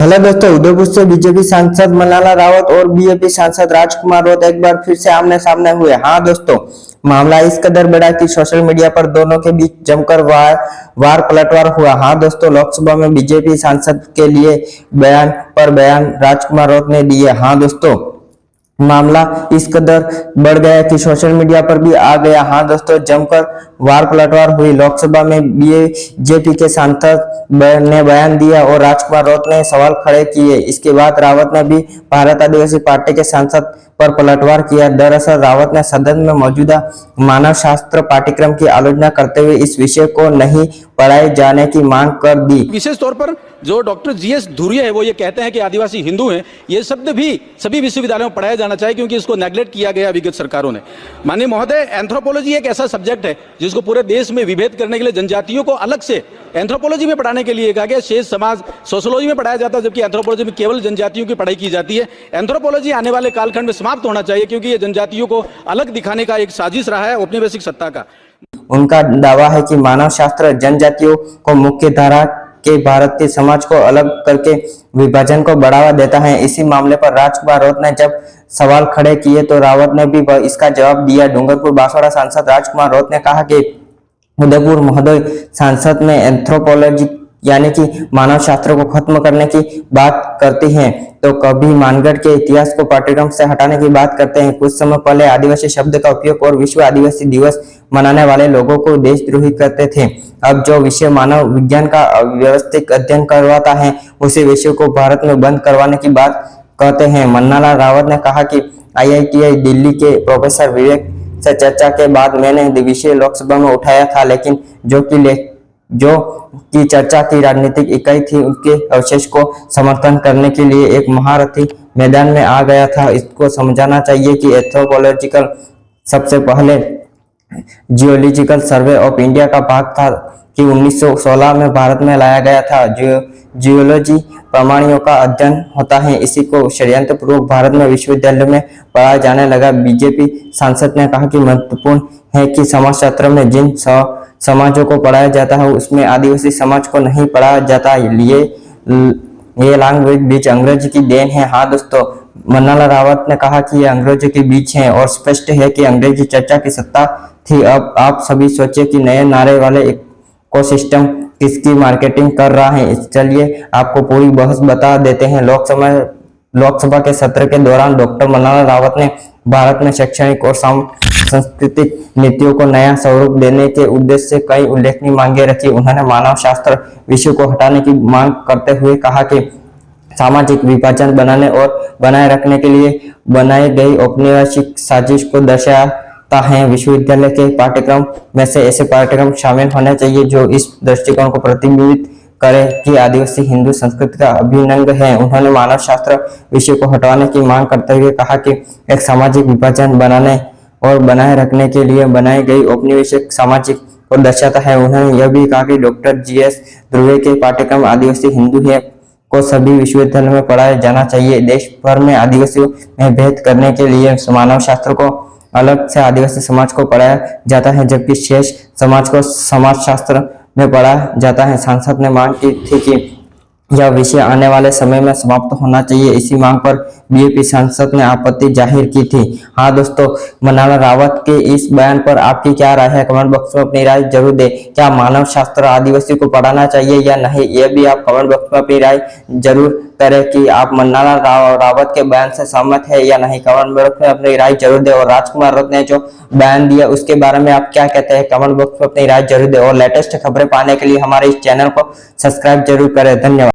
Hello दोस्तों, उदयपुर से BJP सांसद मन्नालाल रावत और बीजेपी सांसद राजकुमार राउत एक बार फिर से आमने सामने हुए। हाँ दोस्तों, मामला इस कदर बड़ा कि सोशल मीडिया पर दोनों के बीच जमकर वार पलटवार हुआ। हाँ दोस्तों, लोकसभा में बीजेपी सांसद के लिए बयान पर बयान राजकुमार राउत ने दिए। हाँ दोस्तों, मामला इस कदर बढ़ गया कि सोशल मीडिया पर भी आ गया। हाँ दोस्तों, जमकर वार पलटवार हुई। लोकसभा में बीजेपी के सांसद ने बयान दिया और राजकुमार राउत ने सवाल खड़े किए। इसके बाद रावत ने भी भारत आदिवासी पार्टी के सांसद पर पलटवार किया। दरअसल रावत ने सदन में मौजूदा मानव शास्त्र पाठ्यक्रम की आलोचना करते हुए इस विषय को नहीं पढ़ाए जाने की मांग कर दी। विशेष तौर पर जो डॉक्टर जीएस धुरिया है वो ये कहते हैं कि आदिवासी हिंदू हैं, ये शब्द भी सभी विश्वविद्यालयों में पढ़ाया जाना चाहिए क्योंकि इसको नेग्लेक्ट किया गया विगत सरकारों ने। माननीय महोदय, एंथ्रोपोलॉजी एक ऐसा सब्जेक्ट है जिसको पूरे देश में विभेद करने के लिए जनजातियों को अलग से एंथ्रोपोलॉजी में पढ़ाने के लिए कहा गया। शेष समाज सोशोलॉजी में पढ़ाया जाता है, जबकि एंथ्रोपोलॉजी में केवल जनजातियों की पढ़ाई की जाती है। एंथ्रोपोलॉजी आने वाले कालखंड में समाप्त होना चाहिए क्योंकि ये जनजातियों को अलग दिखाने का एक साजिश रहा है औपनिवेशिक सत्ता का। उनका दावा है कि मानव शास्त्र जनजातियों को मुख्य धारा के भारतीय समाज को अलग करके विभाजन को बढ़ावा देता है। इसी मामले पर राजकुमार राउत ने जब सवाल खड़े किए तो रावत ने भी इसका जवाब दिया। डूंगरपुर बांसवाड़ा सांसद राजकुमार राउत ने कहा कि उदयपुर महोदय सांसद में एंथ्रोपोलॉजी यानी कि मानव शास्त्र को खत्म करने की बात करती हैं तो कभी मानगढ़ के इतिहास को पाठ्यक्रम से हटाने की बात करते हैं। कुछ समय पहले आदिवासी शब्द का उपयोग और विश्व आदिवासी दिवस मनाने वाले लोगों को देशद्रोही करते थे। अब जो विषय मानव विज्ञान का व्यवस्थित अध्ययन करवाता है उसी विषय को भारत में बंद करवाने की बात कहते हैं। मन्नालाल रावत ने कहा कि IITI दिल्ली के प्रोफेसर विवेक से चर्चा के बाद मैंने विषय लोकसभा में उठाया था, लेकिन जो की चर्चा की राजनीतिक इकाई थी उनके अवशेष को समर्थन करने के लिए एक महारथी मैदान में आ गया था। इसको समझाना चाहिए कि एंथ्रोपोलॉजिकल सबसे पहले जियोलॉजिकल सर्वे ऑफ इंडिया का भाग था कि 1916 में भारत में लाया गया था। जियोलॉजी प्रमाणियों का अध्ययन होता है, इसी को षड्यंत्र पूर्वक भारत में विश्वविद्यालय में पढ़ाया जाने लगा। बीजेपी सांसद ने कहा कि महत्वपूर्ण है कि समाजशास्त्र में जिन समाजों को पढ़ाया जाता है उसमें आदिवासी समाज को नहीं पढ़ाया जाता। ये लैंग्वेज बीच अंग्रेजी की देन है। हाँ दोस्तों, मन्नालाल रावत ने कहा कि ये अंग्रेजों के बीच है और स्पष्ट है कि अंग्रेजी चर्चा की सत्ता थी। अब आप सभी सोचे कि नए नारे वाले इकोसिस्टम किसकी मार्केटिंग कर रहा है। चलिए आपको पूरी बहस बता देते हैं। लोकसभा के सत्र के दौरान डॉक्टर मन्नालाल रावत ने भारत में शैक्षणिक और सांस्कृतिक नीतियों को नया स्वरूप देने के उद्देश्य से कई उल्लेखनीय मांगे रखी। उन्होंने मानव शास्त्र विषय को हटाने की मांग करते हुए कहा कि सामाजिक विभाजन बनाने और बनाए रखने के लिए बनाई गई औपनिवेशिक साजिश को दर्शाता है। विश्वविद्यालय के पाठ्यक्रम में से ऐसे पाठ्यक्रम शामिल होने चाहिए जो इस दृष्टिकोण को प्रतिबिंबित करे कि आदिवासी हिंदू संस्कृति का अभिन्न अंग है। उन्होंने मानव शास्त्र विषय को हटाने की मांग करते हुए कहा कि एक सामाजिक विभाजन बनाने और बनाए रखने के लिए बनाई गई औपनिवेशिक सामाजिक को दर्शाता है। उन्होंने यह भी कहा कि डॉक्टर GS ध्रुवे के पाठ्यक्रम आदिवासी हिंदू है को सभी विश्वविद्यालयों में पढ़ाया जाना चाहिए। देश भर में आदिवासियों में भेद करने के लिए मानव शास्त्र को अलग से आदिवासी समाज को पढ़ाया जाता है, जबकि शेष समाज को समाजशास्त्र में पढ़ाया जाता है। सांसद ने मांग की थी कि यह विषय आने वाले समय में समाप्त होना चाहिए। इसी मांग पर बीजेपी सांसद ने आपत्ति जाहिर की थी। हाँ दोस्तों, मन्नालाल रावत के इस बयान पर आपकी क्या राय है? कमेंट बॉक्स में अपनी राय जरूर दें। क्या मानव शास्त्र आदिवासी को पढ़ाना चाहिए या नहीं, यह भी आप कमेंट बॉक्स में अपनी राय जरूर करें कि आप मन्नालाल रावत के बयान से सहमत है या नहीं। कमेंट बॉक्स में अपनी राय जरूर दें। और राजकुमार राउत ने जो बयान दिया उसके बारे में आप क्या कहते हैं? कमेंट बॉक्स में अपनी राय जरूर दें और लेटेस्ट खबरें पाने के लिए हमारे इस चैनल को सब्सक्राइब जरूर करें। धन्यवाद।